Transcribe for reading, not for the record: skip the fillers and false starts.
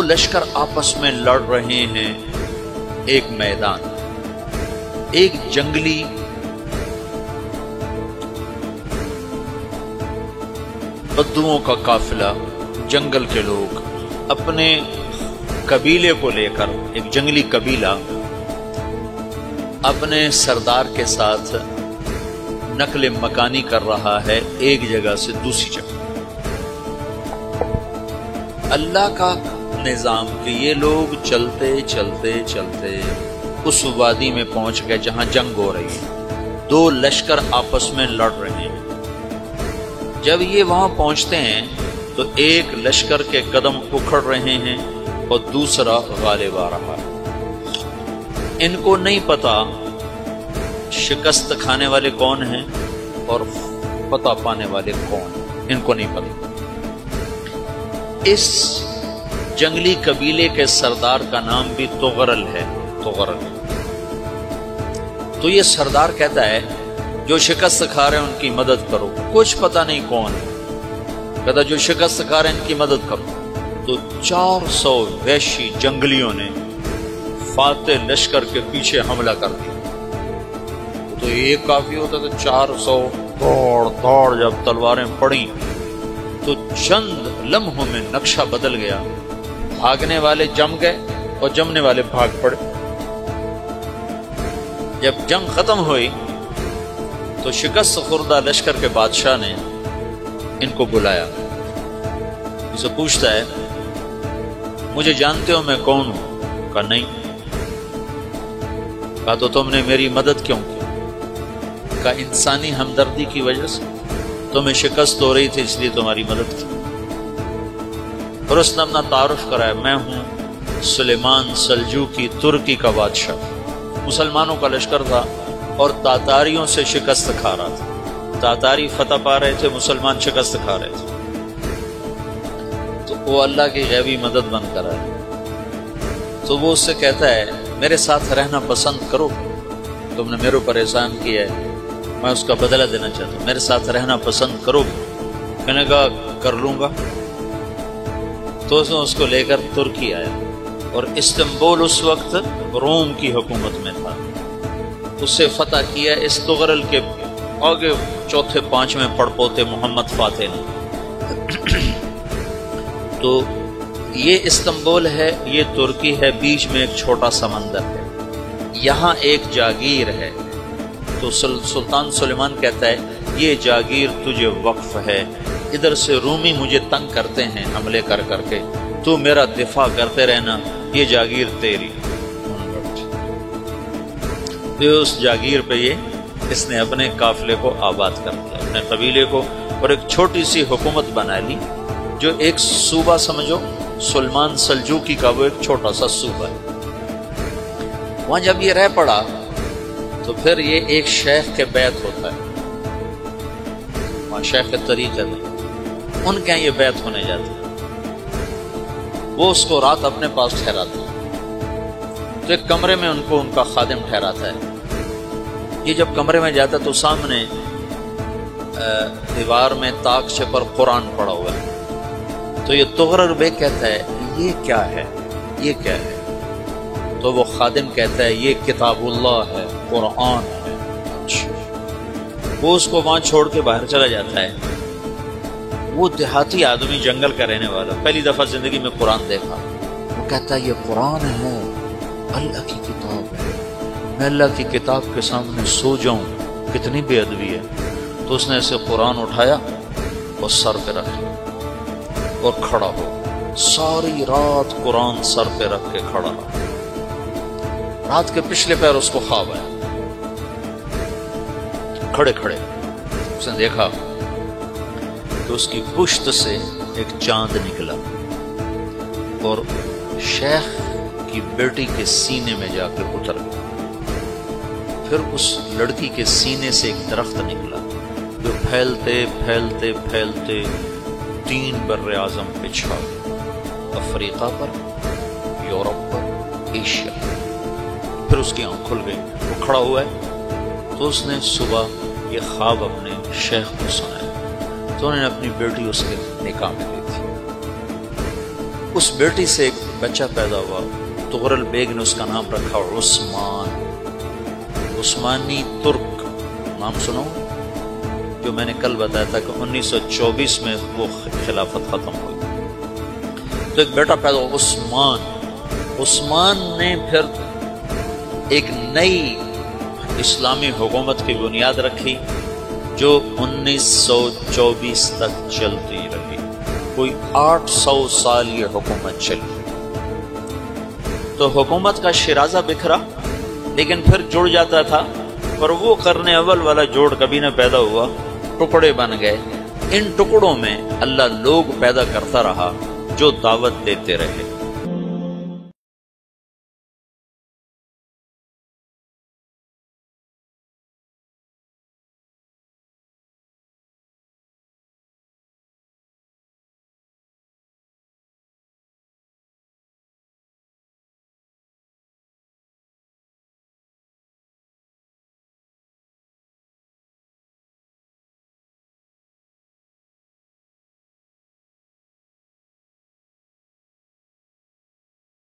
لشکر آپس میں لڑ رہے ہیں ایک میدان، ایک جنگلی بدوؤں کا قافلہ، جنگل کے لوگ اپنے قبیلے کو لے کر، ایک جنگلی قبیلہ اپنے سردار کے ساتھ نقل مکانی کر رہا ہے ایک جگہ سے دوسری جگہ۔ اللہ کا نظام کہ یہ لوگ چلتے چلتے چلتے اس وادی میں پہنچ گئے جہاں جنگ ہو رہی ہے، دو لشکر آپس میں لڑ رہے ہیں۔ جب یہ وہاں پہنچتے ہیں تو ایک لشکر کے قدم اکھڑ رہے ہیں اور دوسرا غالب آ رہا ہے۔ ان کو نہیں پتا شکست کھانے والے کون ہیں اور فتح پانے والے کون ہیں، ان کو نہیں پتا۔ اس جنگلی قبیلے کے سردار کا نام بھی تغرل ہے، تغرل۔ تو یہ سردار کہتا ہے جو شکست کھا رہے ہیں ان کی مدد کرو، کچھ پتہ نہیں کون ہے، کہتا جو شکست کھا رہے ہیں ان کی مدد کرو۔ تو 400 وحشی جنگلیوں نے فاتح لشکر کے پیچھے حملہ کر دیا۔ تو ایک کافی ہوتا تو 400 دوڑ دوڑ جب تلواریں پڑیں تو چند لمحوں میں نقشہ بدل گیا، بھاگنے والے جم گئے اور جمنے والے بھاگ پڑے۔ جب جنگ ختم ہوئی تو شکست خوردہ لشکر کے بادشاہ نے ان کو بلایا، اسے پوچھتا ہے مجھے جانتے ہو میں کون ہوں؟ کہا نہیں۔ کہا تو تم نے میری مدد کیوں کی؟ کہا انسانی ہمدردی کی وجہ سے، تمہیں شکست ہو رہی تھی اس لیے تمہاری مدد کی۔ اور اس نے اپنا تعارف کرایا، میں ہوں سلیمان سلجوقی ترکی کا بادشاہ۔ مسلمانوں کا لشکر تھا اور تاتاریوں سے شکست کھا رہا تھا، تاتاری فتح پا رہے تھے، مسلمان شکست کھا رہے تھے۔ تو وہ اللہ کی غیبی مدد بن کر آئے۔ تو وہ اس سے کہتا ہے میرے ساتھ رہنا پسند کرو، تم نے میرے اوپر احسان کیا ہے، میں اس کا بدلہ دینا چاہتا ہوں، میرے ساتھ رہنا پسند کرو؟ کہنے کا کر لوں گا۔ تو اس نے اس کو لے کر ترکی آیا اور استنبول اس وقت روم کی حکومت میں تھا، اسے فتح کیا اس تغرل کے آگے چوتھے پانچویں پڑپوتے محمد فاتح نے۔ تو یہ استنبول ہے، یہ ترکی ہے، بیچ میں ایک چھوٹا سمندر ہے، یہاں ایک جاگیر ہے۔ تو سلطان سلیمان کہتا ہے یہ جاگیر تجھے وقف ہے، ادھر سے رومی مجھے تنگ کرتے ہیں حملے کر کر کے، تو میرا دفاع کرتے رہنا، یہ جاگیر تیری۔ اس جاگیر پہ اس نے اپنے قافلے کو آباد کر دیا، اپنے قبیلے کو، اور ایک چھوٹی سی حکومت بنا لی، جو ایک صوبہ سمجھو سلمان سلجوقی کا، وہ ایک چھوٹا سا صوبہ ہے۔ وہاں جب یہ رہ پڑا تو پھر یہ ایک شیخ کے بیعت ہوتا ہے، وہاں شیخ طریقت ہے، ان کے یہ بیعت ہونے جاتی ہے۔ وہ اس کو رات اپنے پاس ٹھہراتا ہے، تو ایک کمرے میں ان کو ان کا خادم ٹھہراتا ہے۔ یہ جب کمرے میں جاتا ہے تو سامنے دیوار میں تاکچے پر قرآن پڑا ہوا ہے۔ تو یہ تغرل بیگ کہتا ہے یہ کیا ہے، یہ کیا ہے؟ تو وہ خادم کہتا ہے یہ کتاب اللہ ہے، قرآن ہے۔ وہ اس کو وہاں چھوڑ کے باہر چلا جاتا ہے۔ وہ دیہاتی آدمی، جنگل کا رہنے والا، پہلی دفعہ زندگی میں قرآن دیکھا، وہ کہتا ہے یہ قرآن ہے، اللہ کی کتاب ہے، میں اللہ کی کتاب کے سامنے سو جاؤں، کتنی بے ادبی ہے۔ تو اس نے اسے قرآن اٹھایا اور سر پہ رکھا اور کھڑا ہو، ساری رات قرآن سر پہ رکھ کے کھڑا رہا۔ رات کے پچھلے پہر اس کو خواب آیا، کھڑے کھڑے اس نے دیکھا کہ اس کی پشت سے ایک چاند نکلا اور شیخ کی بیٹی کے سینے میں جا کے اتر گیا۔ پھر اس لڑکی کے سینے سے ایک درخت نکلا جو پھیلتے پھیلتے پھیلتے 3 بر اعظم پہ چھا گیا، افریقہ پر، یورپ پر، ایشیا۔ پھر اس کی آنکھ کھل گئی، وہ کھڑا ہوا ہے۔ تو اس نے صبح یہ خواب اپنے شیخ کو سنایا، تو انہوں نے اپنی بیٹی اس کے نکاح میں دی تھی۔ اس بیٹی سے ایک بچہ پیدا ہوا، تغرل بیگ نے اس کا نام رکھا عثمان، عثمانی ترک نام سنو، جو میں نے کل بتایا تھا کہ 1924 میں وہ خلافت ختم ہوئی۔ تو ایک بیٹا پیدا ہوا عثمان، عثمان نے پھر ایک نئی اسلامی حکومت کی بنیاد رکھی جو 1924 تک چلتی رہی، کوئی 800 سال یہ حکومت چلی۔ تو حکومت کا شیرازہ بکھرا لیکن پھر جڑ جاتا تھا، پر وہ قرن اول والا جوڑ کبھی نہ پیدا ہوا، ٹکڑے بن گئے۔ ان ٹکڑوں میں اللہ لوگ پیدا کرتا رہا جو دعوت دیتے رہے۔